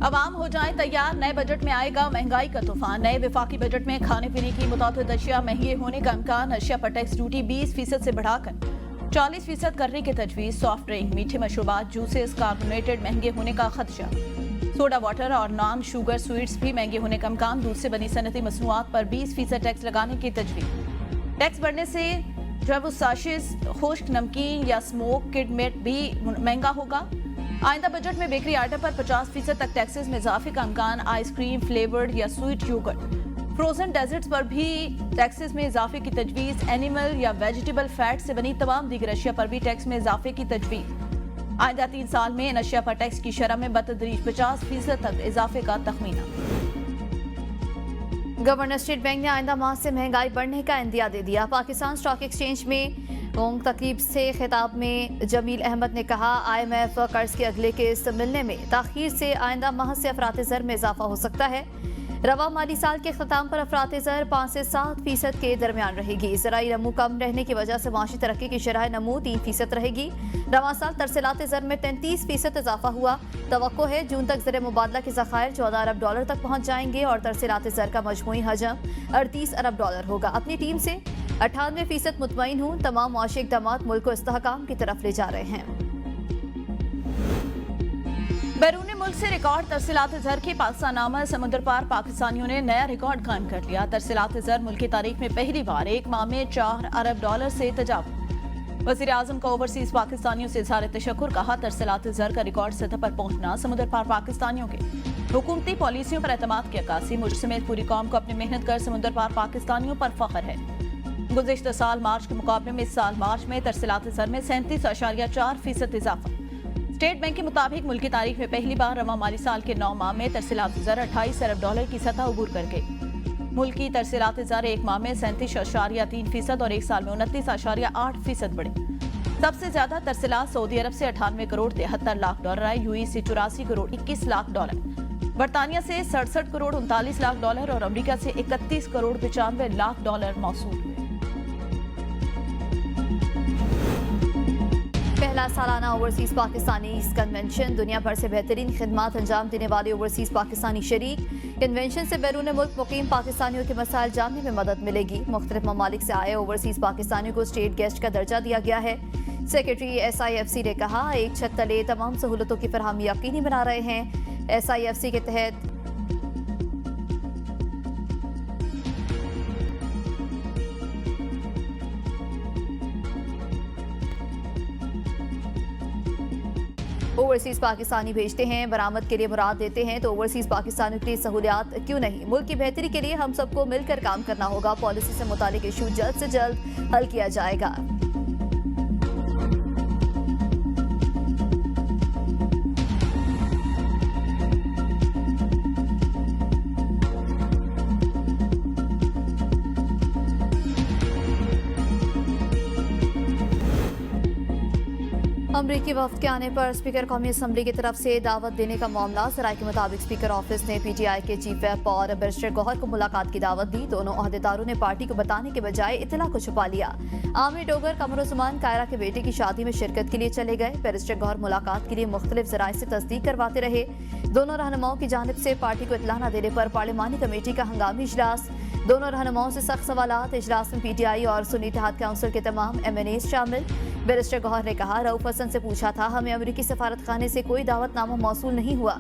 अवाम हो जाए तैयार, नए बजट में आएगा महंगाई का तूफान। नए विफाकी बजट में खाने पीने की मुताबिक अशिया महंगे होने का इम्कान। अशिया पर टैक्स ड्यूटी 20% से बढ़ाकर 40% करने की तजवीज। सॉफ्ट ड्रिंक, मीठे मशरूबात, जूसेस, कार्बोनेटेड महंगे होने का खदशा। सोडा वाटर और नॉन शुगर स्वीट्स भी महंगे होने का इम्कान। दूध से बनी सनती मसनूआत पर 20% टैक्स लगाने की तजवीज। टैक्स बढ़ने से जब साशिश, खुश्क नमकीन या स्मोक किड मीट भी महंगा होगा। आइंदा बजट में बेकरी आइटम पर 50% तक टैक्सेस में इजाफे का इम्कान। आइसक्रीम, फ्लेवर्ड या स्वीट योगर्ट, फ्रोजन डेजर्ट्स पर भी टैक्सेस में इजाफे की तजवीज। एनिमल या वेजिटेबल फैट से बनी तमाम दीगर अशिया पर भी टैक्स में इजाफे की तजवीज। आइंदा 3 साल में इन अशिया पर टैक्स की शरह में बतदरीज 50% तक इजाफे का तखमीना। गवर्नर स्टेट बैंक ने आइंदा माह से महंगाई बढ़ने का इंदिया दे दिया। पाकिस्तान स्टॉक एक्सचेंज में तकरीब से खिताब में जमील अहमद ने कहा, IMF कर्ज के अगले किस्त मिलने में ताखीर से आइंदा माह से अफरात ज़र में इजाफा हो सकता है। रवा माली साल के अख्ताम पर अफरात ज़र 5 से 7% के दरमियान रहेगी। ज़राई नमू कम रहने की वजह से माशी तरक्की की शरह नमू 3% रहेगी। रवा साल तरसीलात ज़र में 33% इजाफा हुआ। तवक्को है जून तक ज़र मुबादला के ज़खायर $14 अरब तक पहुँच जाएंगे और तरसीलात ज़र का मजमूई हजम $38 अरब होगा। अपनी टीम से 98% मुतमईन हूँ। तमाम मुआशी इक़दामात मुल्क को इस्तेहकाम की तरफ ले जा रहे हैं। बैरून मुल्क से रिकॉर्ड तरसीलात ज़र के पाकिस्तान आमद समुद्र पार पाकिस्तानियों ने नया रिकॉर्ड कायम कर लिया। तरसीलात ज़र मुल्क की तारीख में पहली बार एक माह में $4 अरब से तजावुज़। वज़ीर आज़म का ओवरसीज पाकिस्तानियों से इज़हार तशक्कुर। कहा, तरसीलात ज़र का रिकॉर्ड सतह पर पहुंचना समुद्र पार पाकिस्तानियों के हुकूमती पॉलिसियों पर एतमाद की अक्कासी। मुझ समेत पूरी कौम को अपनी मेहनत कर समुद्र पार पाकिस्तानियों पर फख्र है। गुज़िश्ता साल मार्च के मुकाबले में इस साल मार्च में तरसीलात ज़र में 37.4% इजाफा। स्टेट बैंक के मुताबिक मुल्क की तारीख में पहली बार रवा माली साल के 9 माह में तरसीलात ज़र $28 अरब की सतह अबूर कर गई। मुल्क की तरसीलात ज़र एक माह में 37.3% और एक साल में 29.8% बढ़े। सबसे ज्यादा तरसीलात सऊदी अरब से 98 करोड़ 73 लाख डॉलर आए। यूएई से 84 करोड़ 21 लाख डॉलर, बरतानिया से 67 करोड़ 39 लाख डॉलर और अमरीका से 31 करोड़ 95 लाख डॉलर मौसूल हुए। पहला सालाना ओवरसीज पाकिस्तानी कन्वेंशन। दुनिया भर से बेहतरीन खिदमात अंजाम देने वाले ओवरसीज पाकिस्तानी शरीक। कन्वेंशन से बैरून मुल्क मुकीम पाकिस्तानियों के मसाइल जानने में मदद मिलेगी। मुख्तलिफ ममालिक से आए ओवरसीज पाकिस्तानियों को स्टेट गेस्ट का दर्जा दिया गया है। सेक्रेटरी SIFC ने कहा, एक छत तले तमाम सहूलतों की फरहमी यकीनी बना रहे हैं। SIFC के तहत ओवरसीज पाकिस्तानी भेजते हैं, बरामद के लिए मुराद देते हैं, तो ओवरसीज पाकिस्तानियों के लिए सहूलियात क्यों नहीं। मुल्क की बेहतरी के लिए हम सबको मिलकर काम करना होगा। पॉलिसी से मुतालिक इशू जल्द से जल्द हल किया जाएगा। अमरीकी वफ्द के आने पर स्पीकर कौमी असम्बली की तरफ से दावत देने का मामला। सराय के मुताबिक स्पीकर ऑफिस ने PTI के चीफ व्हिप और बैरिस्टर गौहर को मुलाकात की दावत दी। दोनों अहदेदारों ने पार्टी को बताने के बजाय इतला को छुपा लिया। आमिर डोगर कमरुज़्ज़मान कायरा के बेटे की शादी में शिरकत के लिए चले गए। बैरिस्टर गौहर मुलाकात के लिए मुख्तलिफ जराए से तस्दीक करवाते रहे। दोनों रहनुमाओं की जानिब से पार्टी को इतला न देने पर पार्लिमानी कमेटी का हंगामी इजलास। दोनों रहनुमाओं से सख्त सवालात। इजलास में PTI और सुन्नी इत्तेहाद काउंसिल के तमाम MNAs शामिल। बैरिस्टर गौहर ने कहा, रऊफ हसन से पूछा था, हमें अमरीकी सफारत खाने से कोई दावतनामा मौसूल नहीं हुआ।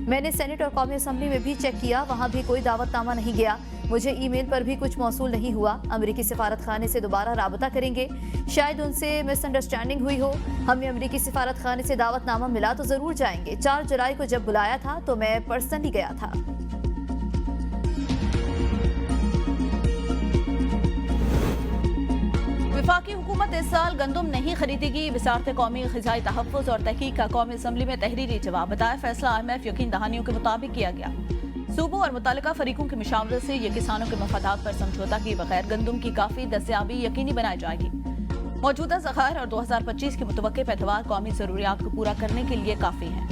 मैंने सेनेट और कौमी असम्बली में भी चेक किया, वहाँ भी कोई दावतनामा नहीं गया। मुझे ईमेल पर भी कुछ मौसूल नहीं हुआ। अमरीकी सफारत खाने से दोबारा राबता करेंगे। शायद उनसे मिसअंडरस्टैंडिंग हुई हो। हमें अमरीकी सफारत खाने से दावतनामा मिला तो जरूर जाएंगे। 4 जुलाई को जब बुलाया था तो मैं पर्सनली गया था। वफाकी हुकूमत इस साल गंदम नहीं खरीदेगी। वज़ारत कौमी ग़िज़ाई तहफ़्फ़ुज़ और तहक़ीक़ का कौमी असम्बली में तहरीरी जवाब। बताया, फैसला IMF यकीन दहानियों के मुताबिक किया गया। सूबों और मुतल्लिका फरीकों की मुशावरत से ये किसानों के मफादात पर समझौता किए बगैर गंदम की काफ़ी दस्तयाबी यकीनी बनाई जाएगी। मौजूदा ज़खायर और 2025 की मुतवक्किल पैदावार कौमी ज़रूरियात को पूरा करने के लिए काफ़ी है।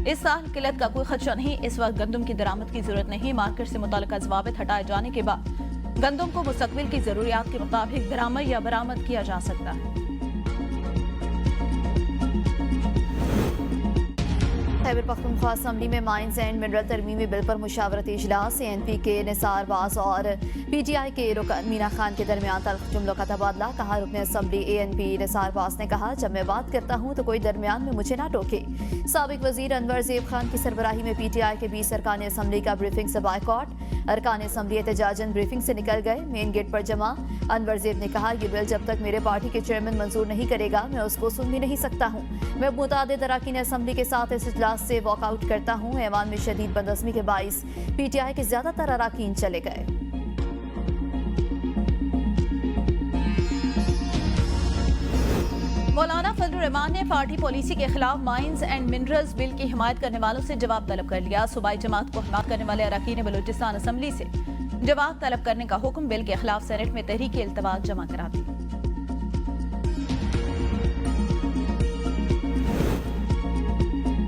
इस साल किल्लत का कोई खदशा नहीं। इस वक्त गंदम की दरामद की जरूरत नहीं। मार्केट से मुतल्लिका ज़वाबित हटाए जाने के बाद गंदम को मुस्तकबिल की जरूरियात के मुताबिक दरामद या बरामद किया जा सकता है। खैबर पख्तूनख्वा असम्बली में माइंस एंड मिनरल तरमीमी बिल पर मुशावरती इजलास। ANP के निसार बास और PTI के रुकन मीना खान के दरमियान तल्ख जुमलों का तबादला। कहा रुकन असम्बली ANP निसार बास ने कहा, जब मैं बात करता हूँ तो कोई दरमियान में मुझे ना टोके। साबिक वजीर अनवर ज़ेब खान की सरबराही में PTI के 20 अरकान असम्बली का ब्रीफिंग से बायकॉट। अरकान असम्बली एहतजाजन ब्रीफिंग से निकल गए, मेन गेट पर जमा। अनवर ज़ेब ने कहा, यह बिल जब तक मेरे पार्टी के चेयरमैन मंजूर नहीं करेगा मैं उसको सुन भी नहीं सकता हूँ। मैं मुतादिद अरकान असम्बली के साथ इस इजलास से वॉकआउट करता हूँ। ऐवान में शदीद बदअज़मी के बाइस PTI के ज्यादातर अरकान चले गए। मौलाना फजलुर रहमान ने पार्टी पॉलिसी के खिलाफ माइंस एंड मिनरल्स बिल की हिमायत करने वालों से जवाब तलब कर लिया। सूबाई जमात को हिमायत करने वाले अरकान बलूचिस्तान असम्बली से जवाब तलब करने का हुक्म। बिल के खिलाफ सेनेट में तहरीक इल्तवात जमा करा दी।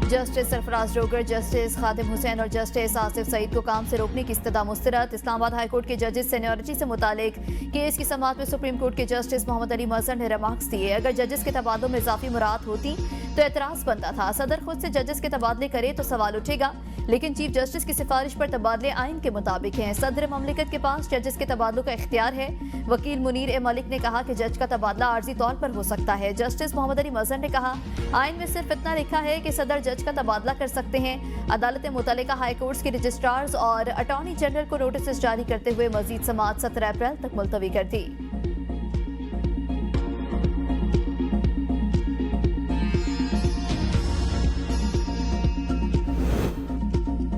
जस्टिस सरफराज डोगर, जस्टिस खादिम हुसैन और जस्टिस आसिफ सईद को काम से रोकने की इस्तदा मुस्तरद। इस्लामाबाद हाई कोर्ट के जजेस सीनियरिटी से मुतालिक केस की समाअत में सुप्रीम कोर्ट के जस्टिस मोहम्मद अली मजहर ने रिमार्क्स दिए। अगर जजेस के तबादलों में इजाफी मुराद होती तो एतराज बनता था। सदर खुद से जजेस के तबादले करे तो सवाल उठेगा, लेकिन चीफ जस्टिस की सिफारिश पर तबादले आइन के मुताबिक हैं। सदर ममलिकत के पास जजेस के तबादलों का इख्तियार है। वकील मुनीर ए मलिक ने कहा कि जज का तबादला आर्जी तौर पर हो सकता है। जस्टिस मोहम्मद अली मजहर ने कहा, आइन में सिर्फ इतना लिखा है कि सदर जज का तबादला कर सकते हैं। अदालत मुतल्लिका हाई कोर्ट्स के रजिस्ट्रार्स और अटॉर्नी जनरल को नोटिस जारी करते हुए मजीद समाअत 17 अप्रैल तक मुलतवी कर दी।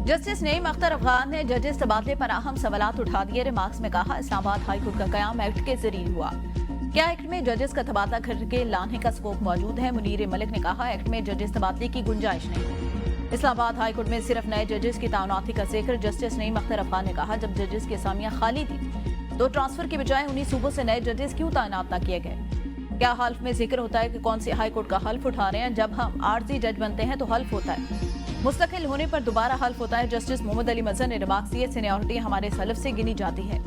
जस्टिस नईम अख्तर अफगान ने जजेस तबादले पर अहम सवालात उठा दिए। रिमार्क्स में कहा, इस्लामाबाद हाई कोर्ट का कयाम एक्ट के जरिए हुआ। क्या एक्ट में जजेस का तबादला करके लाने का स्कोप मौजूद है? मुनीर मलिक ने कहा, एक्ट में जजेस तबादले की गुंजाइश नहीं। इस्लामाबाद हाई कोर्ट में सिर्फ नए जजेस की तैनाती का जिक्र। जस्टिस नईम अख्तर अफगान ने कहा, जब जजेस की असामियां खाली थी तो ट्रांसफर के बजाय उन्हीं सूबों से नए जजेस क्यों तैनात न किए गए? क्या हल्फ में जिक्र होता है कि कौन सी हाई कोर्ट का हल्फ उठा रहे हैं? जब हम आर्जी जज बनते हैं तो हल्फ होता है, मुस्तकिल होने पर दोबारा हल्फ होता है। जस्टिस मोहम्मद अली मजहर ने रिमार्क्स दिए, सीनियरिटी हमारे हल्फ से गिनी जाती है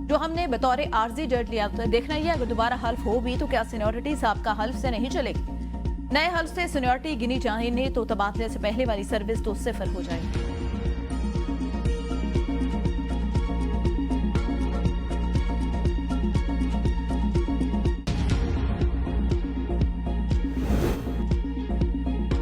जो हमने बतौर आर्जी जज लिया। तो देखना ही अगर दोबारा हल्फ हो भी तो क्या सीनियरिटी साहब का हल्फ से नहीं चलेगी? नए हल्फ से सीनियरिटी गिनी जाने तो तबादले से पहले वाली सर्विस तो सिफर हो जाएगी।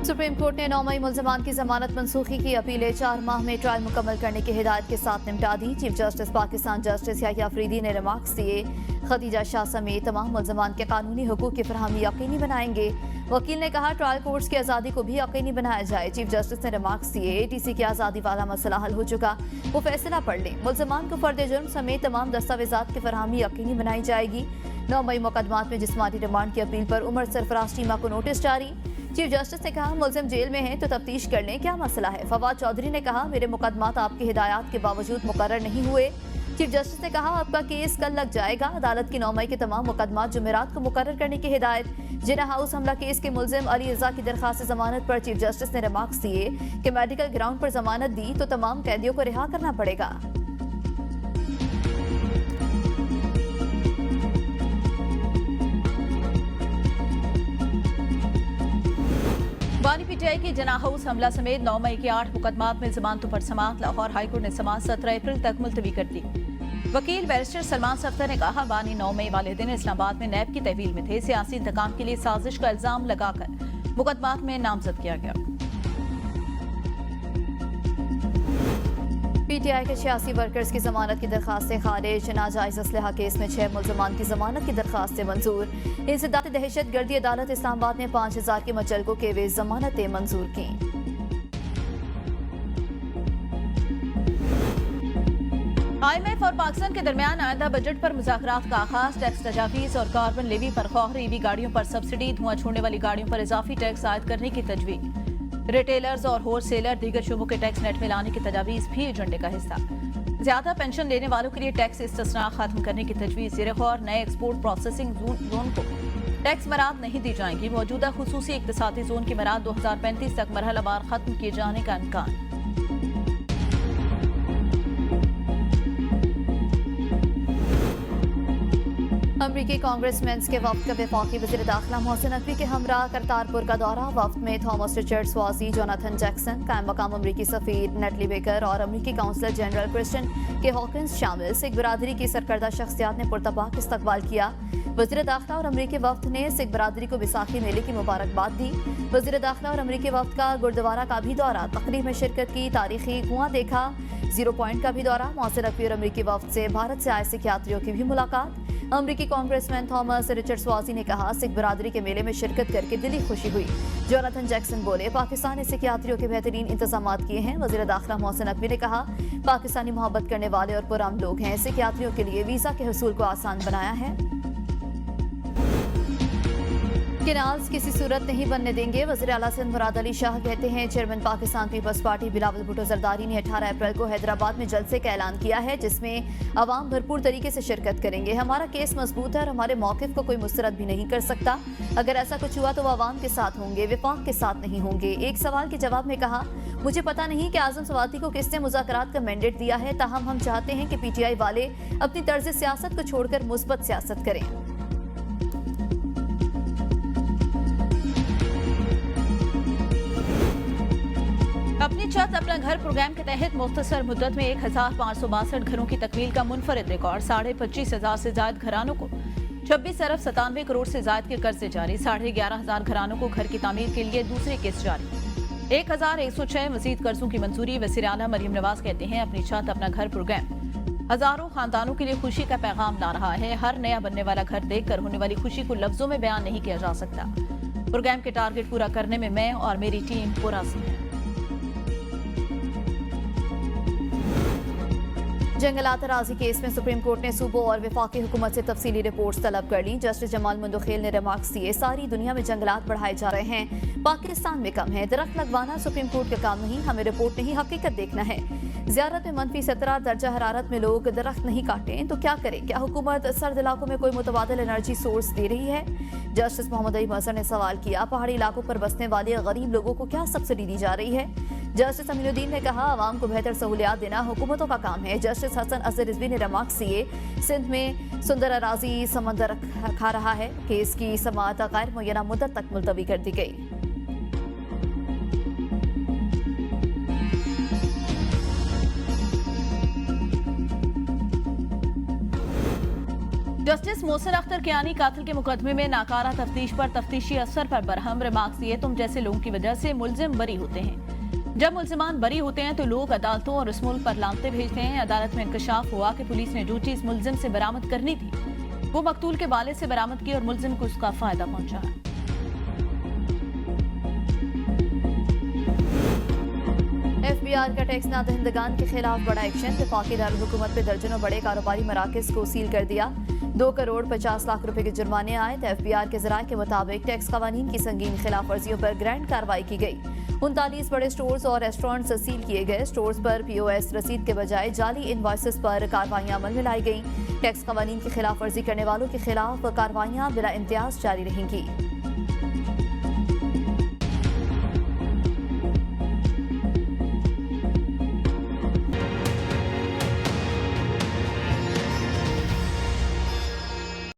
सुप्रीम कोर्ट ने 9 मई मुल्ज़मान की जमानत मनसूखी की अपीलें 4 माह में ट्रायल मुकम्मल करने की हिदायत के साथ निपटा दी। Chief justice Pakistan justice Yahya Afridi ने रिमार्क्स दिए, खदीजा शाह समेत तमाम मुल्ज़मान के कानूनी हुकूक की फरहमी यकीनी बनाएंगे। वकील ने कहा, ट्रायल कोर्ट्स की आज़ादी को भी यकीनी बनाया जाए। चीफ जस्टिस ने रिमार्क्स दिए, ATC की आज़ादी वाला मसला हल हो चुका, वो फैसला पढ़ लें। मुल्ज़मान को फर्द जुर्म समेत तमाम दस्तावेजात की फरहमी यकीनी बनाई जाएगी। 9 मई मुकदमात में जिस्मानी रिमांड की अपील पर उमर सरफराज टीमा को नोटिस जारी। चीफ जस्टिस ने कहा, मुलजिम जेल में हैं तो तफ्तीश कर लें, क्या मसला है? फवाद चौधरी ने कहा, मेरे मुकदमात आपकी हिदायत के बावजूद मुकर्रर नहीं हुए। चीफ जस्टिस ने कहा, आपका केस कल लग जाएगा। अदालत की 9 मई के तमाम मुकदमात जुमेरात को मुकर्रर करने की हिदायत। जिना हाउस हमला केस के मुलजिम अली रजा की दरखास्त जमानत पर चीफ जस्टिस ने रिमार्क्स दिए कि मेडिकल ग्राउंड पर जमानत दी तो तमाम कैदियों को रिहा करना पड़ेगा। बानी PTI की जना हाउस हमला समेत 9 मई के 8 मुकदमात में जमानतों पर समाअत लाहौर हाईकोर्ट ने समाअत 17 अप्रैल तक मुलतवी कर दी। वकील बैरिस्टर सलमान सफ्तर ने कहा, बानी 9 मई वाले दिन इस्लामाबाद में नैब की तहवील में थे। सियासी इंतकाम के लिए साजिश का इल्जाम लगाकर मुकदमात में नामजद किया गया। PTI के 86 वर्कर्स की जमानत की दरखास्तें खारिज। नाजायज असलहा केस में 6 मुल्ज़मान की जमानत की दरखास्तें मंजूर। इंसदाद दहशत गर्दी अदालत इस्लामाबाद ने 5000 के मुचलकों के वे जमानतें मंजूर की। IMF और पाकिस्तान के दरमियान आइंदा बजट पर मुज़ाकरात का आगाज। टैक्स तजावीज़ और कार्बन लेवी पर खौर, EV गाड़ियों पर सब्सिडी, धुआं छोड़ने वाली गाड़ियों पर इजाफी टैक्स आयद करने की तजवीज़। रिटेलर्स और होलसेलर दीगर शोबों के टैक्स नेट में लाने की तजावीज़ भी एजेंडे का हिस्सा। ज्यादा पेंशन लेने वालों के लिए टैक्स इस्तिस्ना खत्म करने की तजवीज़। ज़ेर-ए-गौर नए एक्सपोर्ट प्रोसेसिंग जोन को टैक्स मराद नहीं दी जाएंगी। मौजूदा खुसूसी इक्तिसादी जोन की मराद 2035 तक मरहलावार खत्म किए जाने का इम्कान। अमरीकी कांग्रेसमैन के वफ्द का वफाकी वज़ीर दाखिला मोहसिन नकवी के हमरा करतारपुर का दौरा। वफ्द में थॉमस रिचर्ड स्वाजी, जोनाथन जैक्सन, कायम मकाम अमरीकी सफ़ीर नेटली बेकर और अमरीकी काउंसलर जनरल क्रिस्टन के हॉकिंस शामिल सिख बरादरी की सरकर्दा शख्सियात ने पुरतबाक इस्तकबाल किया। वज़ीर दाखिला और अमरीकी वफ्द ने सिख बरादरी को बैसाखी मेले की मुबारकबाद दी। वज़ीर दाखिला और अमरीकी वफ्द का गुरुद्वारा का भी दौरा, तकरीब में शिरकत की, तारीखी कुआं देखा, 0 पॉइंट का भी दौरा। मोहसिन नकवी और अमरीकी वफ्द से भारत से आए सिख यात्रियों की भी मुलाकात। अमरीकी कांग्रेसमैन थॉमस रिचर्ड स्वाजी ने कहा, सिख बरादरी के मेले में शिरकत करके दिली खुशी हुई। जोनाथन जैक्सन बोले, पाकिस्तान ने सिख यात्रियों के बेहतरीन इंतजाम किए हैं। वज़ीर दाखिला मोहसिन नकवी ने कहा, पाकिस्तानी मोहब्बत करने वाले और पुरअमन लोग हैं। सिख यात्रियों के लिए वीज़ा के हुसूल को आसान बनाया है। केनाल्स किसी सूरत नहीं बनने देंगे। वज़ीर आला सिंध मुराद अली शाह कहते हैं, chairman Pakistan peoples party Bilawal Bhutto Zardari ने 18 अप्रैल को हैदराबाद में जलसे का ऐलान किया है, जिसमें अवाम भरपूर तरीके से शिरकत करेंगे। हमारा केस मजबूत है और हमारे मौक़िफ़ को कोई मुस्तरद भी नहीं कर सकता। अगर ऐसा कुछ हुआ तो वो अवाम के साथ होंगे, विफाक के साथ नहीं होंगे। एक सवाल के जवाब में कहा, मुझे पता नहीं कि आज़म सवाती को किसने मुज़ाकरात का मैंडेट दिया है, ताहम हम चाहते हैं कि PTI वाले अपनी तर्ज सियासत को छोड़कर मुस्बत सियासत करें। अपनी छत अपना घर प्रोग्राम के तहत मुख्तसर मुद्दत में 1562 घरों की तकमील का मुनफरिद रिकॉर्ड। 25,500 से ज्यादा घरानों को 26 अरब 97 करोड़ से ज्यादा के कर्जे जारी। 11,500 घरानों को घर की तामीर के लिए दूसरी किस्त जारी। 1106 मजीद कर्जों की मंजूरी। वज़ीर आला मरियम नवाज कहते हैं, अपनी छत अपना घर प्रोग्राम हजारों खानदानों के लिए खुशी का पैगाम ला रहा है। हर नया बनने वाला घर देखकर होने वाली खुशी को लफ्जों में बयान नहीं किया जा सकता। प्रोग्राम के टारगेट पूरा करने में मैं और मेरी टीम पुरअज़्म है। जंगलात अराजी केस में सुप्रीम कोर्ट ने सूबों और वफाकी हुकूमत से तफसीली रिपोर्ट्स तलब कर ली। जस्टिस जमाल मुंदखेल ने रिमार्क्स दिए, सारी दुनिया में जंगलात बढ़ाए जा रहे हैं, पाकिस्तान में कम है। दरख्त लगवाना सुप्रीम कोर्ट का काम नहीं, हमें रिपोर्ट नहीं हकीकत देखना है। ज़ियारत में -17 दर्जा हरारत में लोग दरख्त नहीं काटें तो क्या करें? क्या हुकूमत सर्द इलाकों में कोई मुतबादिल एनर्जी सोर्स दे रही है? जस्टिस मोहम्मद अली मजहर ने सवाल किया, पहाड़ी इलाकों पर बसने वाले गरीब लोगों को क्या सब्सिडी दी जा रही है? जस्टिस अमीनुद्दीन ने कहा, आवाम को बेहतर सहूलियात देना हुकूमतों का काम है। जस्टिस हसन अजहर रिजवी ने रिमार्क्स दिए, सिंध में सुंदर अराजी समंदर खा रहा है, केस की समाअत गैर मुय्यना मुद्दत तक मुलतवी कर दी गई। जस्टिस मोहसिन अख्तर कियानी कातिल के मुकदमे में नाकारा तफ्तीश पर तफ्तीशी अफसर पर बरहम। रिमार्क्स दिए, तुम जैसे लोगों की वजह से मुलजिम बरी होते हैं। जब मुलजिमान बरी होते हैं तो लोग अदालतों और इस मुल्क पर लामते भेजते हैं। अदालत में इंकशाफ हुआ कि पुलिस ने जो चीज मुलजिम से बरामद करनी थी वो मकतूल के वालिद से बरामद की और मुलजिम को उसका फायदा पहुंचा। FBI का टैक्स ना दहिंदगान के खिलाफ बड़ा एक्शन। वफाकी दारुल-हुकूमत पे दर्जनों बड़े कारोबारी मराकज़ को सील कर दिया। 2 करोड़ 50 लाख रुपए के जुर्माने आए। FBI के ज़राए के मुताबिक टैक्स कवानीन की संगीन खिलाफ वर्जियों पर ग्रैंड कार्रवाई की गई। 39 बड़े स्टोर्स और रेस्टोरेंट्स सील किए गए। स्टोर्स पर POS रसीद के बजाय जाली इनवॉइसेस पर कार्रवाइयां अमल में लाई गई। टैक्स कवानीन की खिलाफ वर्जी करने वालों के खिलाफ कार्रवाइयां बिला इम्तियाज जारी रहेंगी।